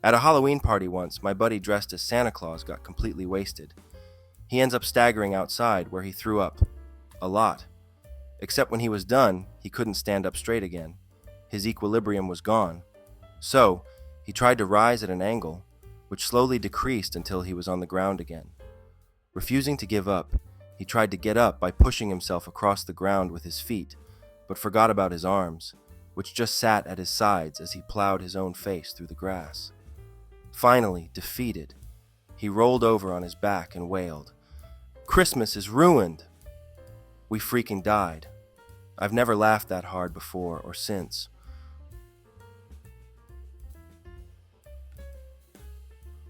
At a Halloween party once, my buddy dressed as Santa Claus got completely wasted. He ends up staggering outside where he threw up. A lot. Except when he was done, he couldn't stand up straight again. His equilibrium was gone. So, he tried to rise at an angle, which slowly decreased until he was on the ground again. Refusing to give up, he tried to get up by pushing himself across the ground with his feet, but forgot about his arms, which just sat at his sides as he plowed his own face through the grass. Finally, defeated, he rolled over on his back and wailed, "Christmas is ruined!" We freaking died. I've never laughed that hard before or since.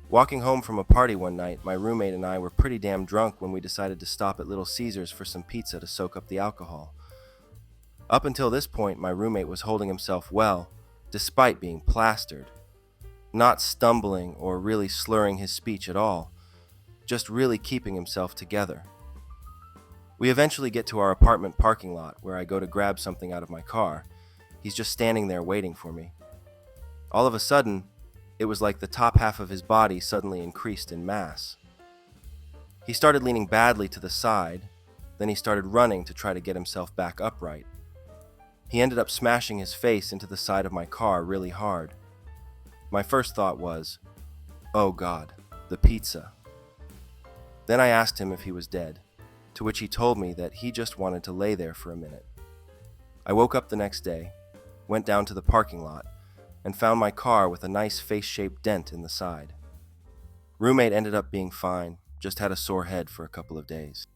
Walking home from a party one night, my roommate and I were pretty damn drunk when we decided to stop at Little Caesars for some pizza to soak up the alcohol. Up until this point, my roommate was holding himself well, despite being plastered. Not stumbling or really slurring his speech at all, just really keeping himself together. We eventually get to our apartment parking lot where I go to grab something out of my car. He's just standing there waiting for me. All of a sudden, it was like the top half of his body suddenly increased in mass. He started leaning badly to the side, then he started running to try to get himself back upright. He ended up smashing his face into the side of my car really hard. My first thought was, oh God, the pizza. Then I asked him if he was dead, to which he told me that he just wanted to lay there for a minute. I woke up the next day, went down to the parking lot, and found my car with a nice face-shaped dent in the side. Roommate ended up being fine, just had a sore head for a couple of days.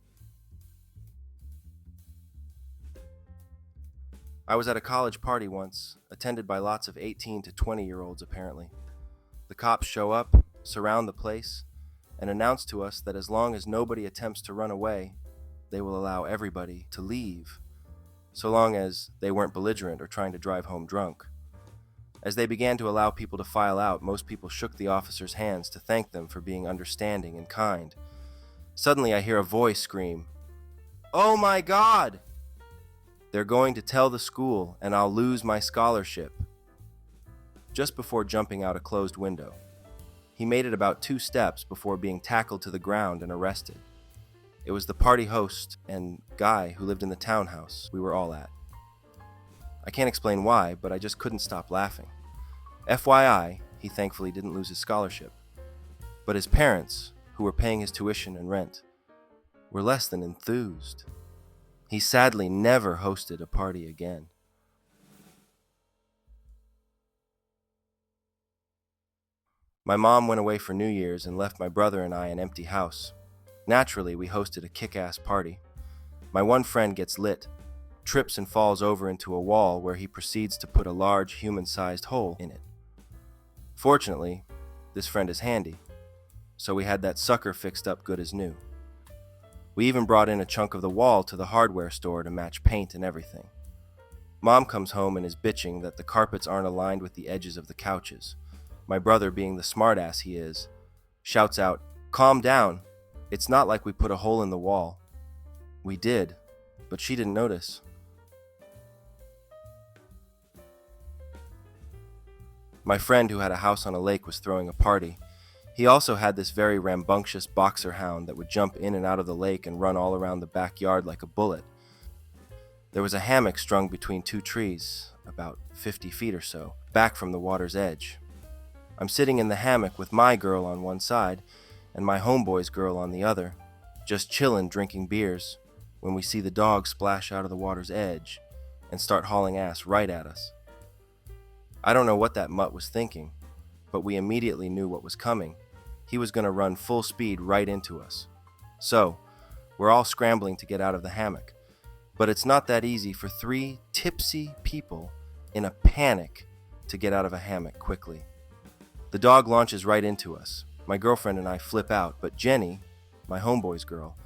I was at a college party once, attended by lots of 18 to 20-year-olds apparently. The cops show up, surround the place, and announce to us that as long as nobody attempts to run away, they will allow everybody to leave, so long as they weren't belligerent or trying to drive home drunk. As they began to allow people to file out, most people shook the officers' hands to thank them for being understanding and kind. Suddenly I hear a voice scream, "Oh my God! They're going to tell the school and I'll lose my scholarship," just before jumping out a closed window. He made it about 2 steps before being tackled to the ground and arrested. It was the party host and guy who lived in the townhouse we were all at. I can't explain why, but I just couldn't stop laughing. FYI, he thankfully didn't lose his scholarship. But his parents, who were paying his tuition and rent, were less than enthused. He sadly never hosted a party again. My mom went away for New Year's and left my brother and I an empty house. Naturally, we hosted a kick-ass party. My one friend gets lit, trips and falls over into a wall where he proceeds to put a large human-sized hole in it. Fortunately, this friend is handy, so we had that sucker fixed up good as new. We even brought in a chunk of the wall to the hardware store to match paint and everything. Mom comes home and is bitching that the carpets aren't aligned with the edges of the couches. My brother, being the smartass he is, shouts out, "Calm down. It's not like we put a hole in the wall." We did, but she didn't notice. My friend who had a house on a lake was throwing a party. He also had this very rambunctious boxer hound that would jump in and out of the lake and run all around the backyard like a bullet. There was a hammock strung between 2 trees, about 50 feet or so, back from the water's edge. I'm sitting in the hammock with my girl on one side and my homeboy's girl on the other, just chillin' drinking beers, when we see the dog splash out of the water's edge and start hauling ass right at us. I don't know what that mutt was thinking, but we immediately knew what was coming. He was going to run full speed right into us. So, we're all scrambling to get out of the hammock. But it's not that easy for 3 tipsy people in a panic to get out of a hammock quickly. The dog launches right into us. My girlfriend and I flip out, but Jenny, my homeboy's girl,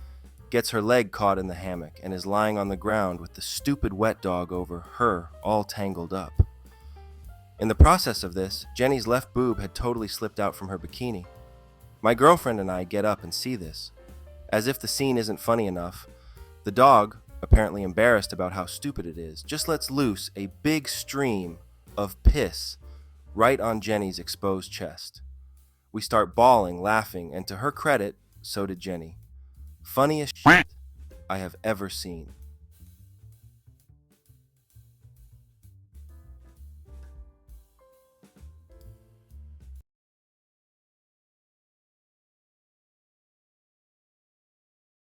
gets her leg caught in the hammock and is lying on the ground with the stupid wet dog over her all tangled up. In the process of this, Jenny's left boob had totally slipped out from her bikini. My girlfriend and I get up and see this. As if the scene isn't funny enough, the dog, apparently embarrassed about how stupid it is, just lets loose a big stream of piss right on Jenny's exposed chest. We start bawling, laughing, and to her credit, so did Jenny. Funniest shit I have ever seen.